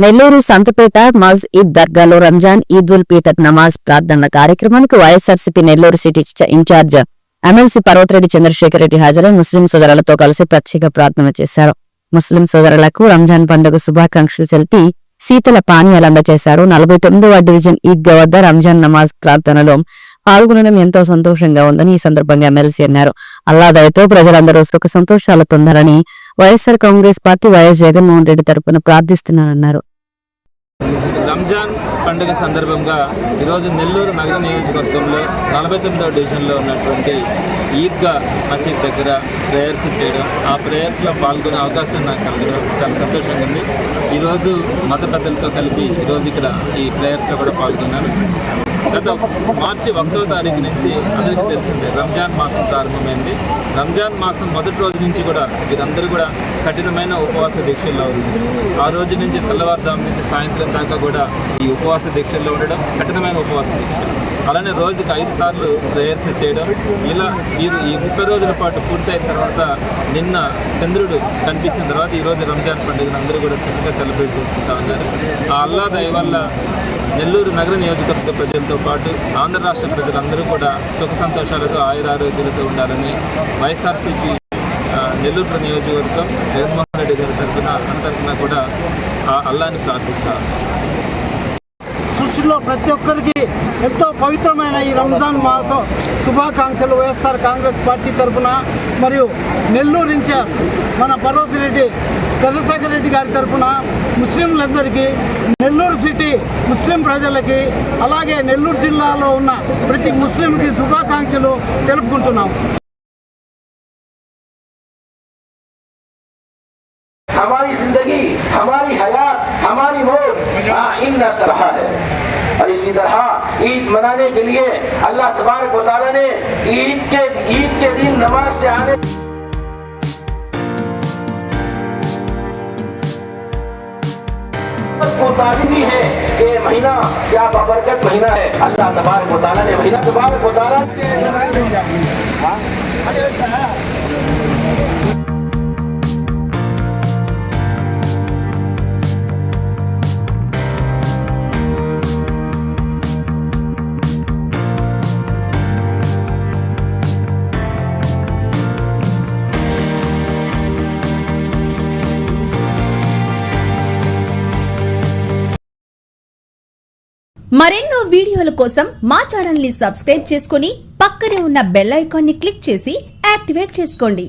నెల్లూరు సంతపేట మజ్ ఈద్ దర్గాలో రంజాన్ ఈద్ ఉల్ ఫితర్ నమాజ్ ప్రార్థనల కార్యక్రమానికి YSRCP Nellore city in charge MLC Parvathareddy Chandrasekhar Reddy హాజరై ముస్లిం సోదరులతో కలిసి ప్రత్యేక ప్రార్థన చేశారు. ముస్లిం సోదరులకు రంజాన్ పండుగ శుభాకాంక్షలు తెలిపి శీతల పానీయాలు అందజేశారు. 49వ డివిజన్ ఈద్గా వద్ద రంజాన్ నమాజ్ ప్రార్థనలో పాల్గొనడం ఎంతో సంతోషంగా ఉందని ఈ సందర్భంగా ఎమ్మెల్సీ అన్నారు. అల్లా దయతో ప్రజలందరూ సుఖ సంతోషాలతో ఉండాలని వైఎస్ఆర్ కాంగ్రెస్ పార్టీ వైఎస్ జగన్మోహన్ రెడ్డి తరపున ప్రార్థిస్తున్నారన్నారు. రంజాన్ పండుగ సందర్భంగా ఈరోజు నెల్లూరు నగర నియోజకవర్గంలో 49వ డివిజన్లో ఉన్నటువంటి ఈద్గా మసీద్ దగ్గర ప్రేయర్స్ చేయడం, ఆ ప్రేయర్స్లో పాల్గొనే అవకాశం నాకు కలగడం చాలా సంతోషంగా ఉంది. ఈరోజు మత పెద్దలతో కలిపి ఈరోజు ఇక్కడ ఈ ప్రేయర్స్లో కూడా పాల్గొన్నాను. గత మార్చి 1వ తారీఖు నుంచి అందరికీ తెలిసిందే రంజాన్ మాసం ప్రారంభమైంది. రంజాన్ మాసం మొదటి రోజు నుంచి కూడా వీరందరూ కూడా కఠినమైన ఉపవాస దీక్షల్లో ఉంది. ఆ రోజు నుంచి తెల్లవారుజాము నుంచి సాయంత్రం దాకా కూడా ఈ ఉపవాస దీక్షల్లో ఉండడం, కఠినమైన ఉపవాస దీక్ష. అలానే రోజుకి 5 సార్లు ప్రేయర్స్ చేయడం. ఇలా వీరు ఈ 30 రోజుల పాటు పూర్తయిన తర్వాత నిన్న చంద్రుడు కనిపించిన తర్వాత ఈరోజు రంజాన్ పండుగను అందరూ కూడా చక్కగా సెలబ్రేట్ చేసుకుంటా ఉన్నారు. ఆ అల్లా దయ వల్ల నెల్లూరు నగర నియోజకవర్గ ప్రజలతో పాటు ఆంధ్ర రాష్ట్ర ప్రజలందరూ కూడా సుఖ సంతోషాలతో ఆయురారోగ్యాలతో ఉండాలని వైఎస్ఆర్సీపీ నెల్లూరు నియోజకవర్గం జగన్మోహన్ రెడ్డి గారి తరఫున కూడా ఆ అల్లాని ప్రార్థిస్తారు. సృష్టిలో ప్రతి ఒక్కరికి ఎంతో పవిత్రమైన ఈ రంజాన్ మాసం శుభాకాంక్షలు వైఎస్ఆర్ కాంగ్రెస్ పార్టీ తరఫున మరియు నెల్లూరు ఇన్ఛార్జ్ మన పర్వతరెడ్డి చంద్రశేఖర్ రెడ్డి గారి తరఫున ముస్లింలందరికీ, నెల్లూరు సిటీ ముస్లిం ప్రజలకి, అలాగే నెల్లూరు జిల్లాలో ఉన్న ప్రతి ముస్లింకి శుభాకాంక్షలు తెలుపుకుంటున్నాం. हमारी जिंदगी, हमारी हयात, हमारी मौत इन्ना सलाह है। और इसी तरह ईद मनाने के लिए अल्लाह तबारक व तआला ने ईद के दिन नमाज से आने को तालीम दी है कि महीना क्या बरकत महीना है। अल्लाह तबारक व तआला ने महीना तबारक व तआला మరెన్నో వీడియోల కోసం మా ఛానల్ ని సబ్స్క్రైబ్ చేసుకుని పక్కనే ఉన్న బెల్ ఐకాన్ ని క్లిక్ చేసి యాక్టివేట్ చేసుకోండి.